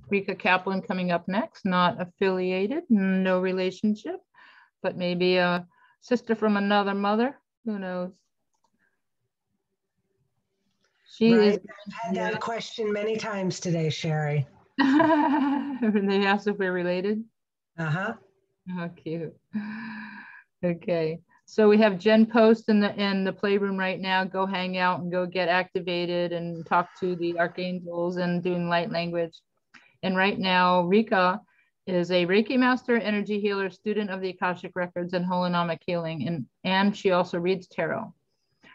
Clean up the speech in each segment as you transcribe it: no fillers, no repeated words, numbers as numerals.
Rika Kaplan coming up next, not affiliated, no relationship, but maybe a sister from another mother. Who knows? She right. is. I've had that question many times today, Sherry. They asked if we're related. Uh-huh. Oh, cute. Okay. So we have Jen Post in the playroom right now. Go hang out and go get activated and talk to the archangels and doing light language. And right now, Rika is a Reiki master, energy healer, student of the Akashic records and holonomic healing, and she also reads tarot.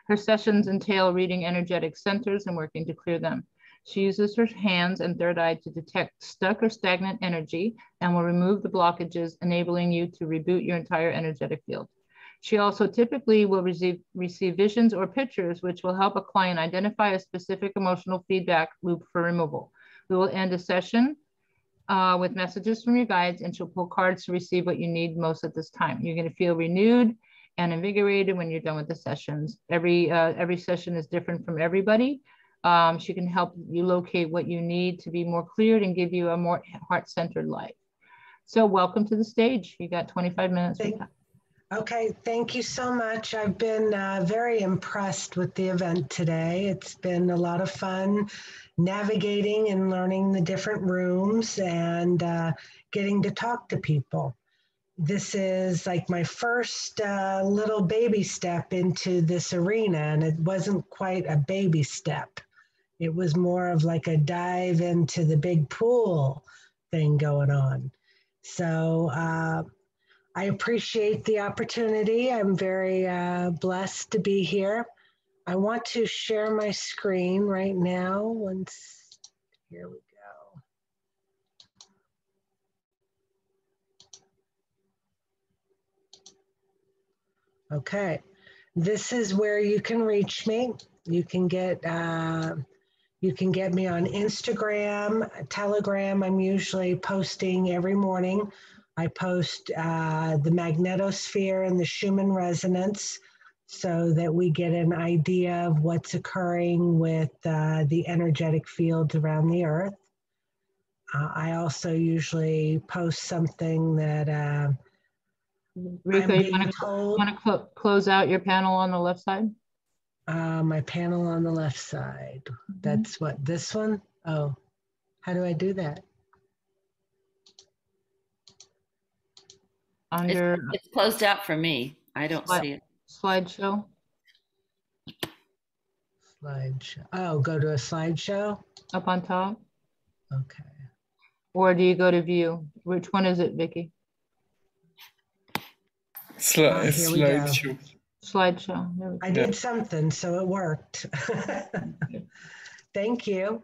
Her sessions entail reading energetic centers and working to clear them. She uses her hands and third eye to detect stuck or stagnant energy and will remove the blockages, enabling you to reboot your entire energetic field. She also typically will receive visions or pictures, which will help a client identify a specific emotional feedback loop for removal. We will end a session with messages from your guides, and she'll pull cards to receive what you need most at this time. You're going to feel renewed and invigorated when you're done with the sessions. Every session is different from everybody. She can help you locate what you need to be more cleared and give you a more heart-centered life. So welcome to the stage. You got 25 minutes. Okay, thank you so much. I've been very impressed with the event today. It's been a lot of fun navigating and learning the different rooms and getting to talk to people. This is like my first little baby step into this arena, and it wasn't quite a baby step. It was more of like a dive into the big pool thing going on. So I appreciate the opportunity. I'm very blessed to be here. I want to share my screen right now. Here we go. Okay, this is where you can reach me. You can get me on Instagram, Telegram. I'm usually posting every morning. I post the magnetosphere and the Schumann resonance so that we get an idea of what's occurring with the energetic fields around the earth. I also usually post something that Rika, you want to close out your panel on the left side? My panel on the left side. That's what, this one? Oh, how do I do that? Under it's closed out for me. I don't see it. Slideshow. Slideshow. Oh, go to a slideshow? Up on top. Okay. Or do you go to view? Which one is it, Vicky? Slideshow. Slideshow. I did something, so it worked. Thank you.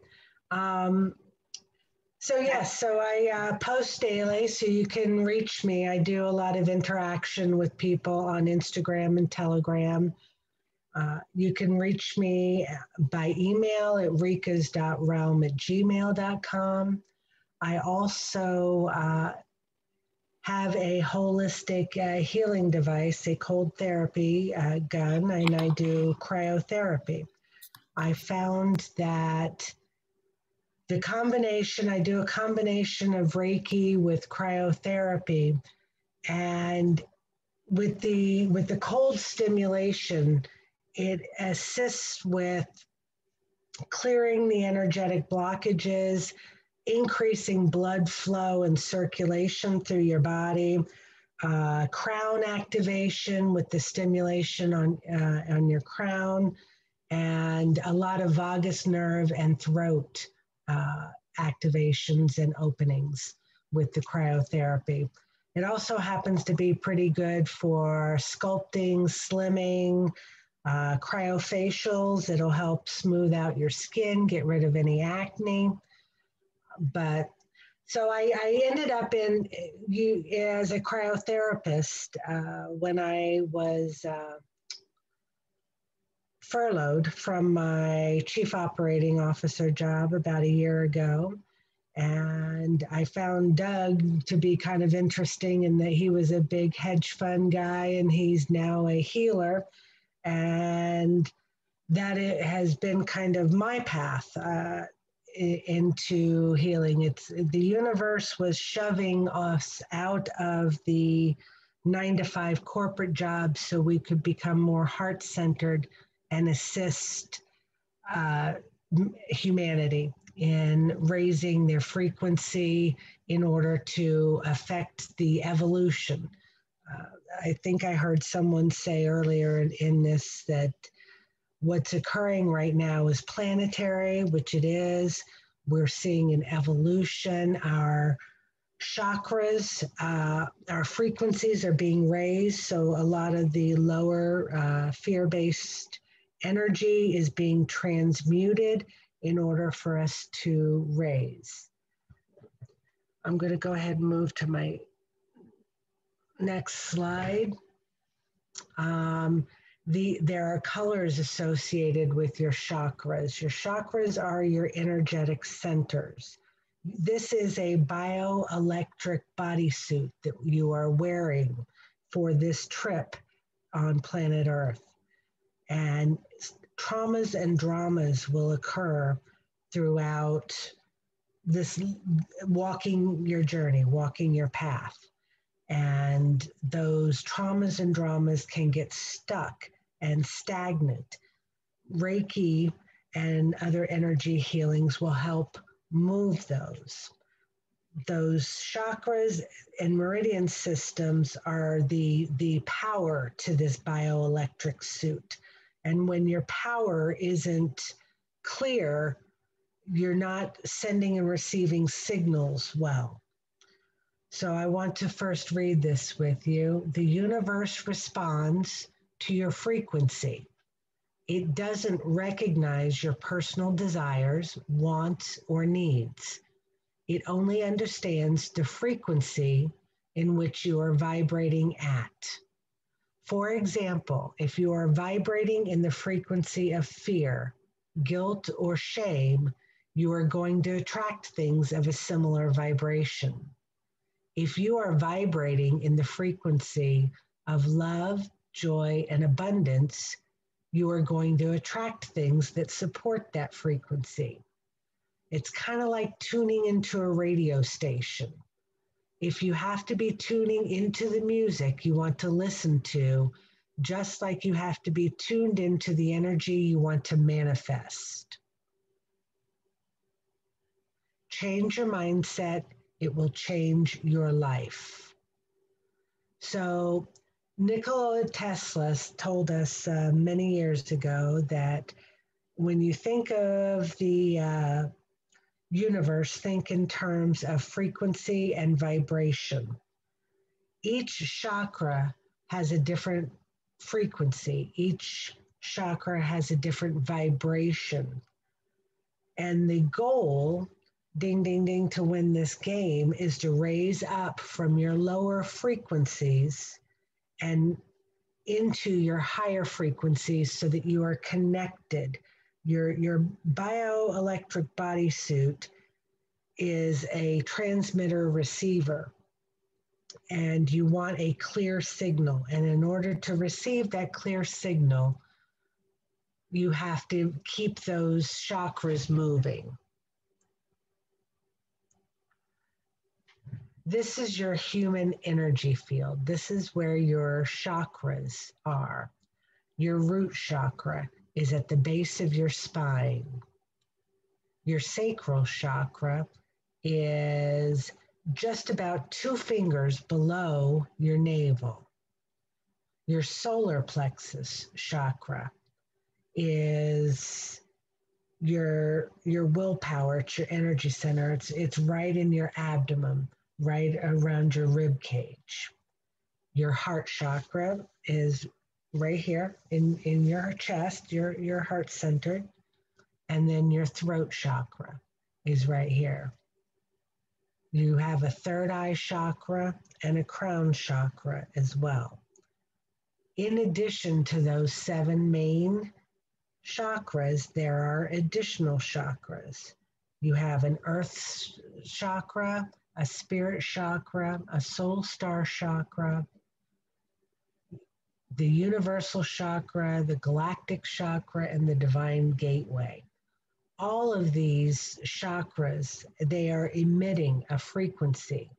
So yes, so I post daily, so you can reach me. I do a lot of interaction with people on Instagram and Telegram. You can reach me by email at rikas.realm@gmail.com. I also have a holistic healing device, a cold therapy gun, and I do cryotherapy. I found that I do a combination of Reiki with cryotherapy, and with the cold stimulation, it assists with clearing the energetic blockages, increasing blood flow and circulation through your body, crown activation with the stimulation on your crown, and a lot of vagus nerve and throat activations and openings with the cryotherapy. It also happens to be pretty good for sculpting, slimming, cryofacials. It'll help smooth out your skin, get rid of any acne. But so I ended up as a cryotherapist when I was furloughed from my chief operating officer job about a year ago. And I found Doug to be kind of interesting in that he was a big hedge fund guy and he's now a healer. And that it has been kind of my path. into healing. The universe was shoving us out of the 9-to-5 corporate jobs so we could become more heart-centered and assist humanity in raising their frequency in order to affect the evolution. I think I heard someone say earlier in this that what's occurring right now is planetary, which it is. We're seeing an evolution. Our chakras, our frequencies are being raised. So a lot of the lower fear-based energy is being transmuted in order for us to raise. I'm going to go ahead and move to my next slide. There are colors associated with your chakras. Your chakras are your energetic centers. This is a bioelectric bodysuit that you are wearing for this trip on planet Earth. And traumas and dramas will occur throughout this walking your journey, walking your path. And those traumas and dramas can get stuck and stagnant. Reiki and other energy healings will help move those. Those chakras and meridian systems are the power to this bioelectric suit. And when your power isn't clear, you're not sending and receiving signals well. So I want to first read this with you. The universe responds to your frequency. It doesn't recognize your personal desires, wants, or needs. It only understands the frequency in which you are vibrating at. For example, if you are vibrating in the frequency of fear, guilt, or shame, you are going to attract things of a similar vibration. If you are vibrating in the frequency of love, joy, and abundance, you are going to attract things that support that frequency. It's kind of like tuning into a radio station. If you have to be tuning into the music you want to listen to, just like you have to be tuned into the energy you want to manifest. Change your mindset, it will change your life. So Nikola Tesla told us many years ago that when you think of the universe, think in terms of frequency and vibration. Each chakra has a different frequency. Each chakra has a different vibration. And the goal, ding, ding, ding, to win this game is to raise up from your lower frequencies and into your higher frequencies so that you are connected. Your bioelectric bodysuit is a transmitter receiver, and you want a clear signal. And in order to receive that clear signal, you have to keep those chakras moving. This is your human energy field. This is where your chakras are. Your root chakra is at the base of your spine. Your sacral chakra is just about 2 fingers below your navel. Your solar plexus chakra is your willpower, it's your energy center. It's right in your abdomen, right around your rib cage. Your heart chakra is right here in your chest, your heart centered. And then your throat chakra is right here. You have a third eye chakra and a crown chakra as well. In addition to those 7 main chakras, there are additional chakras. You have an earth chakra, a spirit chakra, a soul star chakra, the universal chakra, the galactic chakra, and the divine gateway. all of these chakras, they are emitting a frequency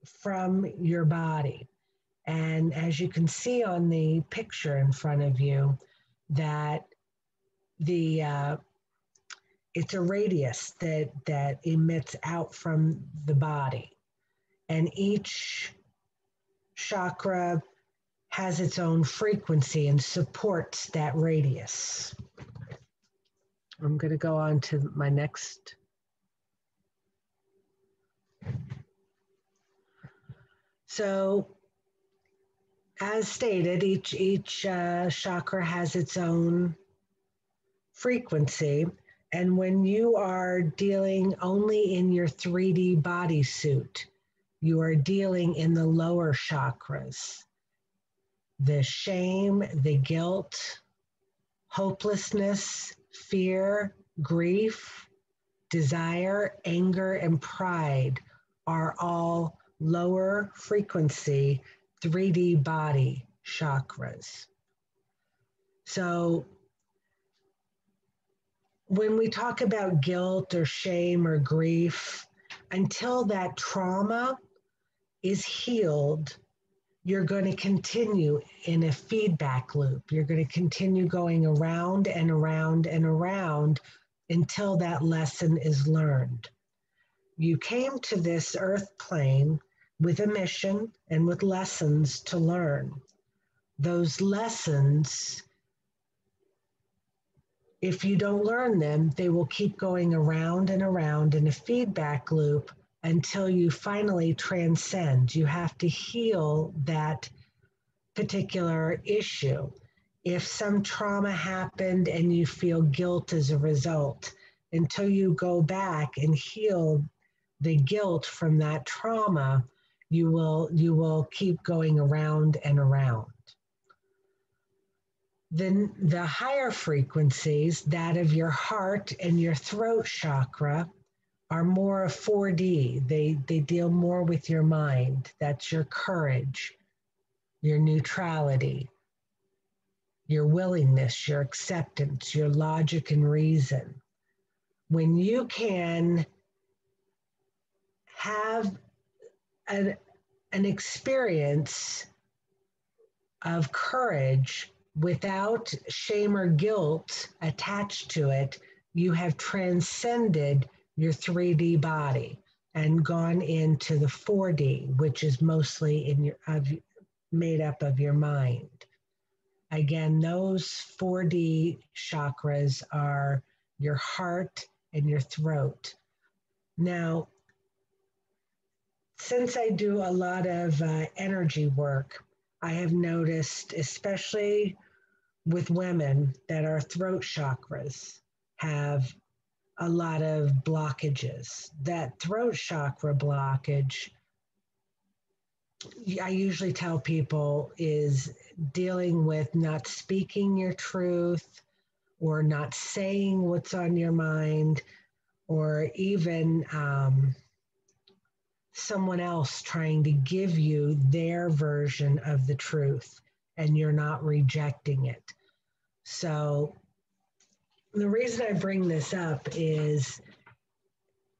from your body. And as you can see on the picture in front of you, that it's a radius that emits out from the body. And each chakra has its own frequency and supports that radius. I'm going to go on to my next. So, as stated, each chakra has its own frequency. And when you are dealing only in your 3D bodysuit, you are dealing in the lower chakras. The shame, the guilt, hopelessness, fear, grief, desire, anger, and pride are all lower frequency 3D body chakras. So when we talk about guilt or shame or grief, until that trauma is healed, you're going to continue in a feedback loop. You're going to continue going around and around and around until that lesson is learned. You came to this earth plane with a mission and with lessons to learn. Those lessons, if you don't learn them, they will keep going around and around in a feedback loop until you finally transcend. You have to heal that particular issue. If some trauma happened and you feel guilt as a result, until you go back and heal the guilt from that trauma, you will keep going around and around. Then the higher frequencies, that of your heart and your throat chakra, are more of 4D. They deal more with your mind. That's your courage, your neutrality, your willingness, your acceptance, your logic and reason. When you can have an experience of courage without shame or guilt attached to it, you have transcended your 3D body and gone into the 4D, which is mostly made up of your mind. Again, those 4D chakras are your heart and your throat. Now, since I do a lot of energy work, I have noticed, especially with women, that our throat chakras have a lot of blockages. That throat chakra blockage, I usually tell people, is dealing with not speaking your truth or not saying what's on your mind, or even someone else trying to give you their version of the truth and you're not rejecting it. So the reason I bring this up is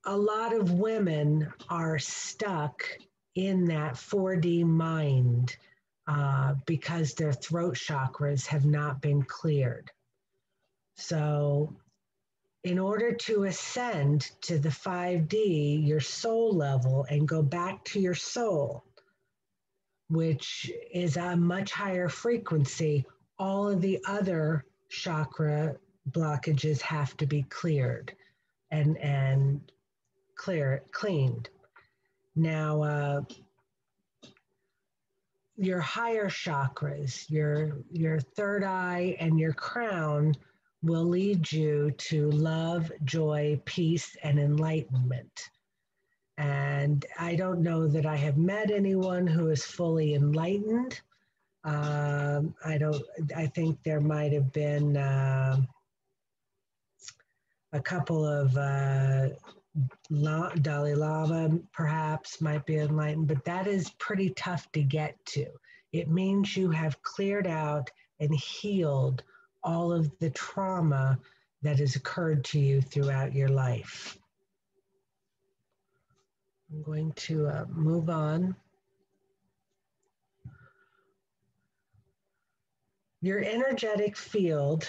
a lot of women are stuck in that 4D mind because their throat chakras have not been cleared. So in order to ascend to the 5D, your soul level, and go back to your soul, which is a much higher frequency, all of the other chakra blockages have to be cleared and cleaned. Now, your higher chakras, your third eye and your crown, will lead you to love, joy, peace, and enlightenment. And I don't know that I have met anyone who is fully enlightened. I think there might have been a couple of Dalai Lama perhaps might be enlightened, but that is pretty tough to get to. It means you have cleared out and healed all of the trauma that has occurred to you throughout your life. I'm going to move on. Your energetic field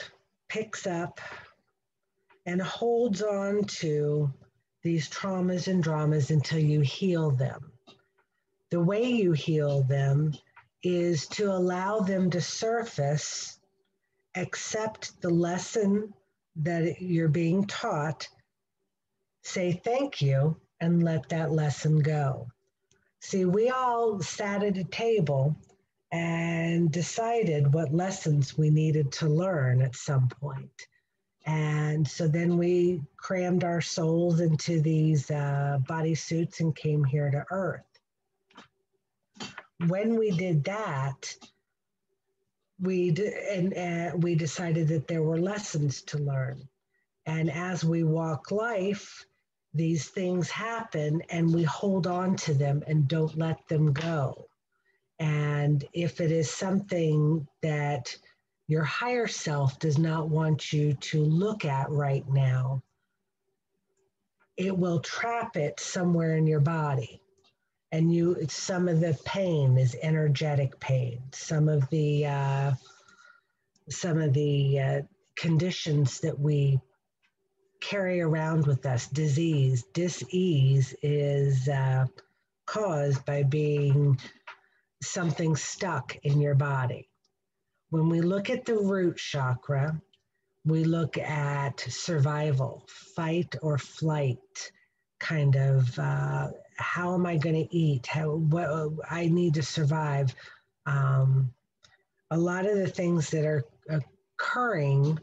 picks up and holds on to these traumas and dramas until you heal them. The way you heal them is to allow them to surface, accept the lesson that you're being taught, say thank you, and let that lesson go. See, we all sat at a table and decided what lessons we needed to learn at some point. And so then we crammed our souls into these bodysuits and came here to Earth. When we did that, we decided that there were lessons to learn. And as we walk life, these things happen and we hold on to them and don't let them go. And if it is something that your higher self does not want you to look at right now, it will trap it somewhere in your body. And some of the pain is energetic pain. Some of the conditions that we carry around with us, dis-ease is caused by being something stuck in your body. When we look at the root chakra, we look at survival, fight or flight, kind of how am I going to eat? What I need to survive. A lot of the things that are occurring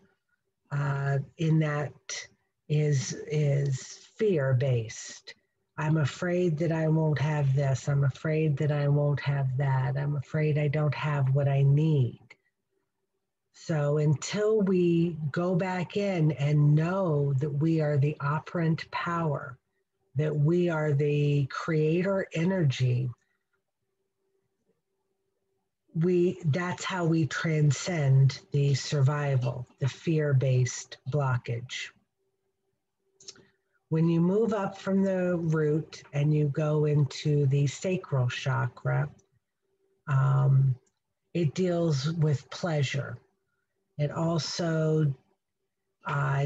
in that is fear-based. I'm afraid that I won't have this. I'm afraid that I won't have that. I'm afraid I don't have what I need. So until we go back in and know that we are the operant power, that we are the creator energy, that's how we transcend the survival, the fear-based blockage. When you move up from the root and you go into the sacral chakra, it deals with pleasure. It also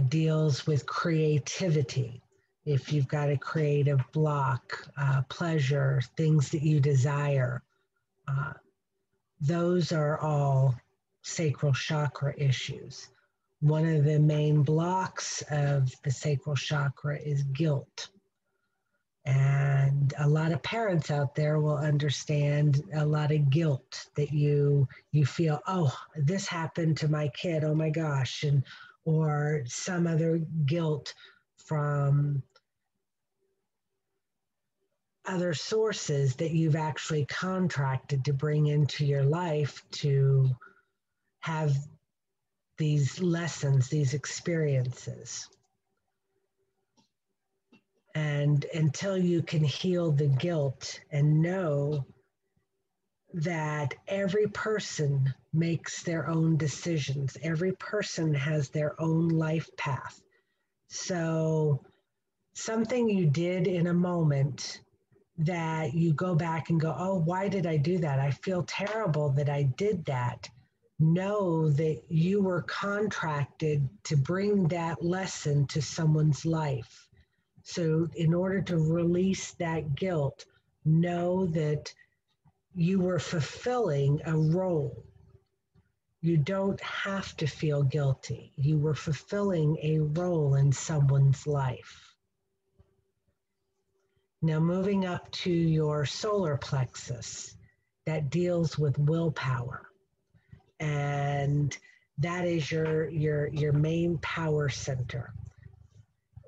deals with creativity. If you've got a creative block, pleasure, things that you desire, those are all sacral chakra issues. One of the main blocks of the sacral chakra is guilt. And a lot of parents out there will understand a lot of guilt that you feel, oh, this happened to my kid, oh my gosh, or some other guilt from other sources that you've actually contracted to bring into your life to have these lessons, these experiences. And until you can heal the guilt and know that every person makes their own decisions, every person has their own life path. So something you did in a moment that you go back and go, oh, why did I do that? I feel terrible that I did that. Know that you were contracted to bring that lesson to someone's life. So in order to release that guilt, know that you were fulfilling a role. You don't have to feel guilty. You were fulfilling a role in someone's life. Now moving up to your solar plexus, that deals with willpower. And that is your main power center.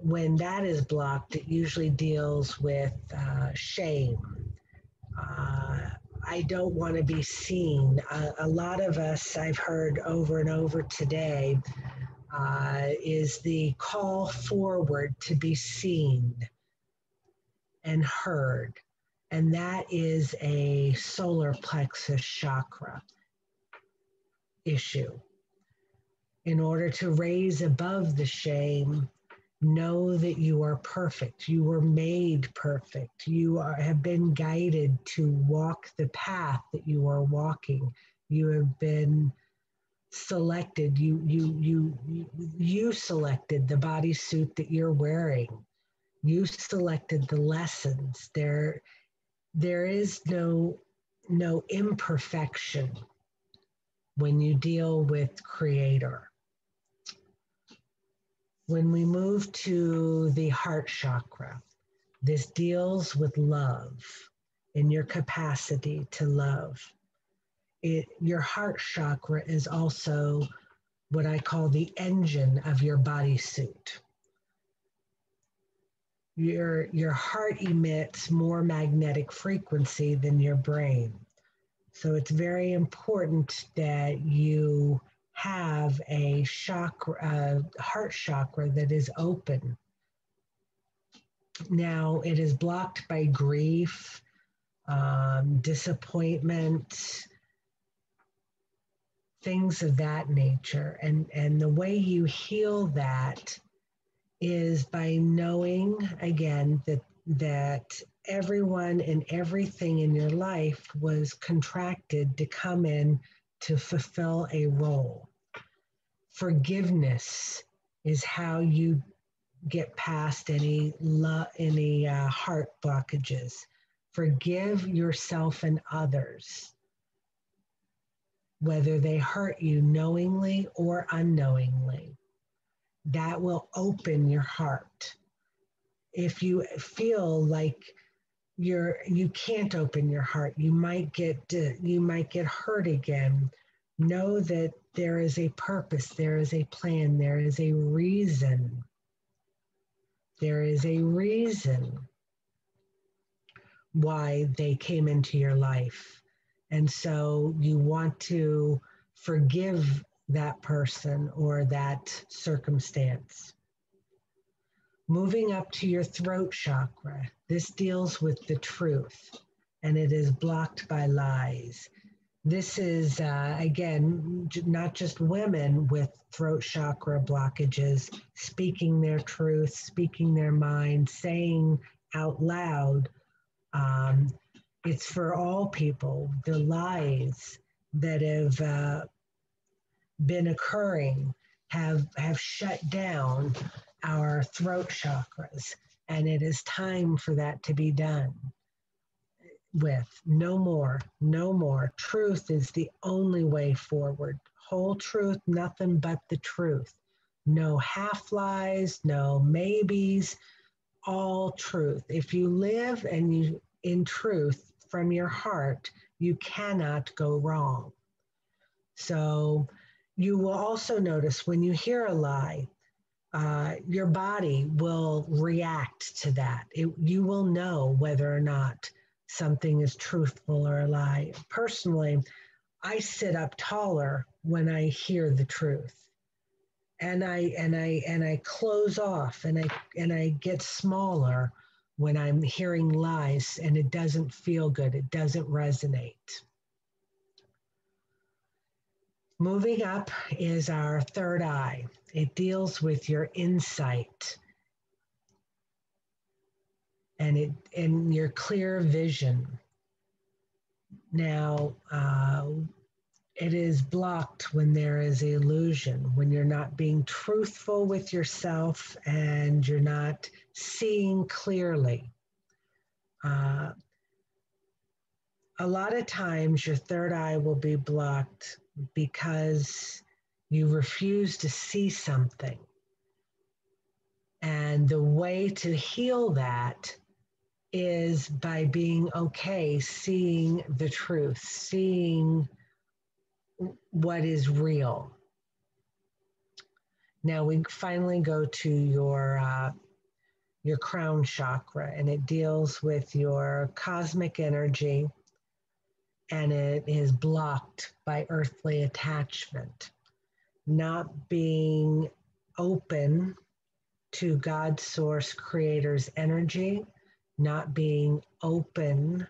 When that is blocked, it usually deals with shame. I don't want to be seen. A lot of us, I've heard over and over today, is the call forward to be seen and heard. And that is a solar plexus chakra issue. In order to raise above the shame, know that you are perfect. You were made perfect. Have been guided to walk the path that you are walking. You have been selected. You selected the bodysuit that you're wearing. You selected the lessons. There is no imperfection when you deal with Creator. When we move to the heart chakra, this deals with love and your capacity to love. Your heart chakra is also what I call the engine of your bodysuit. Your heart emits more magnetic frequency than your brain. So it's very important that you have a heart chakra that is open. Now, it is blocked by grief, disappointment, things of that nature. And the way you heal that is by knowing, again, that everyone and everything in your life was contracted to come in to fulfill a role. Forgiveness is how you get past any heart blockages. Forgive yourself and others, whether they hurt you knowingly or unknowingly. That will open your heart. If you feel like you can't open your heart, you might get hurt again. Know that there is a purpose, there is a plan, there is a reason. There is a reason why they came into your life. And so you want to forgive that person or that circumstance. Moving up to your throat chakra, this deals with the truth, and it is blocked by lies. This is, again, not just women with throat chakra blockages, speaking their truth, speaking their mind, saying out loud. It's for all people. The lies that have been occurring have shut down our throat chakras, and it is time for that to be done. With no more. Truth is the only way forward. Whole truth, nothing but the truth. No half lies, no maybes, all truth. If you live in truth from your heart, you cannot go wrong. So you will also notice when you hear a lie, your body will react to that. You will know whether or not something is truthful or a lie. Personally, I sit up taller when I hear the truth, and I close off, and I get smaller when I'm hearing lies, and it doesn't feel good. It doesn't resonate. Moving up is our third eye. It deals with your insight and your clear vision. Now, it is blocked when there is illusion, when you're not being truthful with yourself and you're not seeing clearly. A lot of times your third eye will be blocked because you refuse to see something. And the way to heal that is by being okay, seeing the truth, seeing what is real. Now we finally go to your crown chakra, and it deals with your cosmic energy, and it is blocked by earthly attachment, not being open to God Source Creator's energy, not being open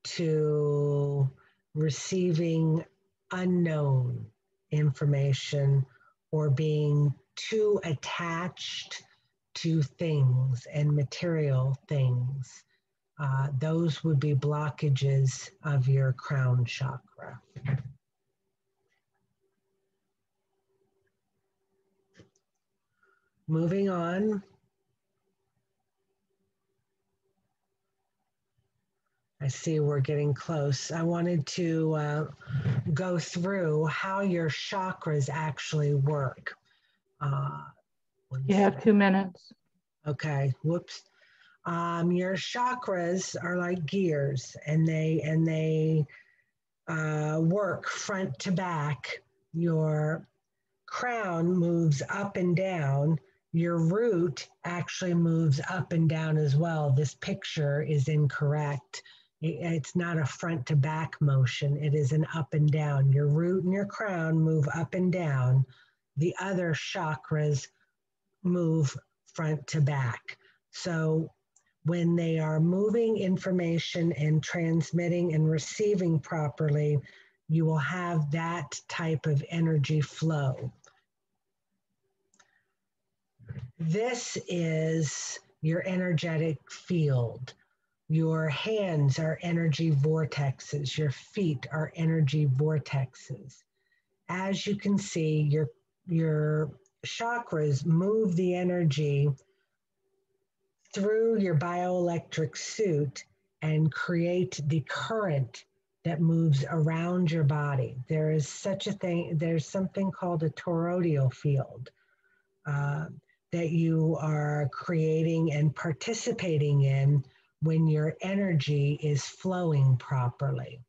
to receiving unknown information or being too attached to things and material things. Those would be blockages of your crown chakra. Moving on. I see we're getting close. I wanted to go through how your chakras actually work. You have 2 minutes. Okay, whoops. Your chakras are like gears, and they work front to back. Your crown moves up and down. Your root actually moves up and down as well. This picture is incorrect. It's not a front to back motion. It is an up and down. Your root and your crown move up and down. The other chakras move front to back. So when they are moving information and transmitting and receiving properly, you will have that type of energy flow. This is your energetic field. Your hands are energy vortexes. Your feet are energy vortexes. As you can see, your chakras move the energy through your bioelectric suit and create the current that moves around your body. There is such a thing, there's something called a toroidal field that you are creating and participating in when your energy is flowing properly.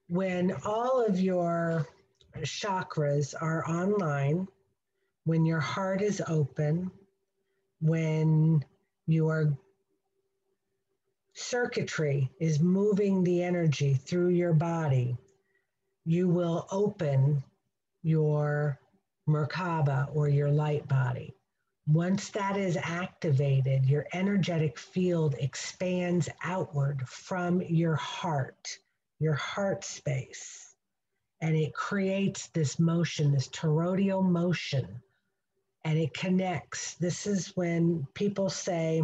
When all of your chakras are online, when your heart is open, when your circuitry is moving the energy through your body, you will open your MerKaba or your light body. Once that is activated, your energetic field expands outward from your heart space, and it creates this motion, this toroidal motion, and it connects. This is when people say,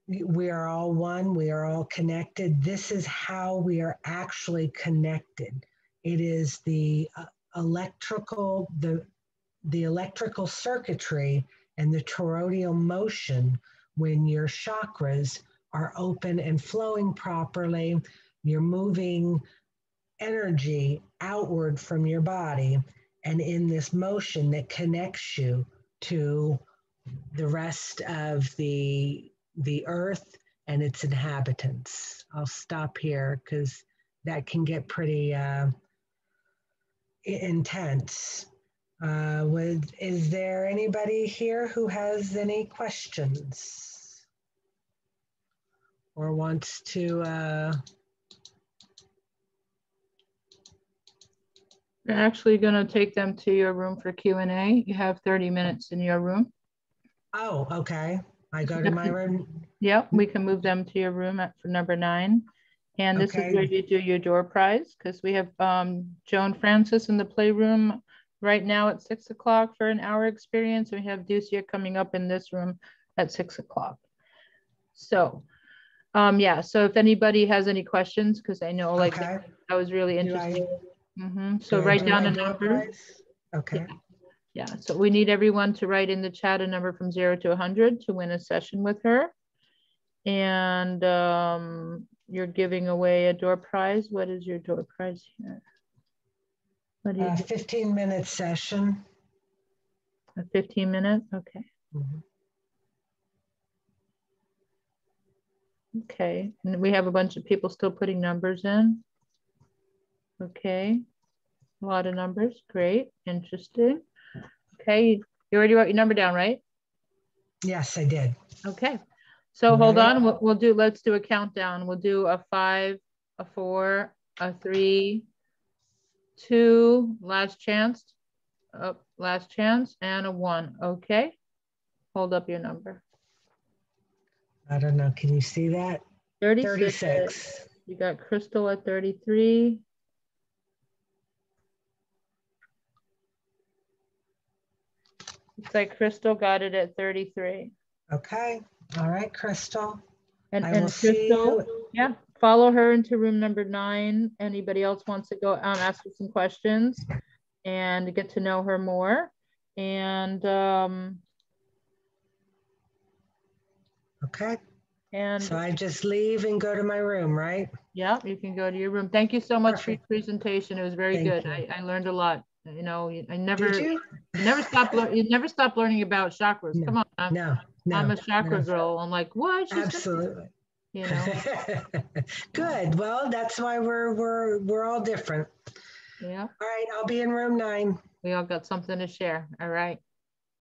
we are all one, we are all connected. This is how we are actually connected. It is the electrical circuitry and the toroidal motion. When your chakras are open and flowing properly, you're moving energy outward from your body, and in this motion that connects you to the rest of the earth and its inhabitants. I'll stop here because that can get pretty intense. Is there anybody here who has any questions or wants to? We're actually going to take them to your room for Q&A. You have 30 minutes in your room. Oh, okay. I go to my room. Yep, we can move them to your room for number 9. And this is where you do your door prize, because we have Joan Francis in the playroom right now at 6 o'clock for an hour experience. And we have Ducia coming up in this room at 6 o'clock. So, yeah, so if anybody has any questions, because I know like I was really interested. So write down a number. Okay. Yeah, so we need everyone to write in the chat a number from 0 to 100 to win a session with her. And you're giving away a door prize. What is your door prize here? What do you 15-minute session. A 15-minute? Okay. Okay, and we have a bunch of people still putting numbers in. Okay, a lot of numbers. Great, interesting. Okay, you already wrote your number down, right? Yes, I did. Okay, so hold on. Let's do a countdown. We'll do a 5, a 4, a 3, 2, last chance, and a 1. Okay, hold up your number. I don't know. Can you see that? 36. You got Crystal at 33. Looks like Crystal got it at 33. Okay. All right, Crystal. And I will Crystal, see you. yeah, follow her into room number 9. Anybody else wants to go ask her some questions and get to know her more. And okay. And so I just leave and go to my room, right? Yeah, you can go to your room. Thank you so much Perfect. for your presentation. It was very good. I learned a lot. You know, I never, Did you? you never stop learning about chakras. No, Come on, I'm a chakra girl. I'm like, what? Absolutely. You know. Good. Well, that's why we're all different. Yeah. All right, I'll be in room 9. We all got something to share. All right.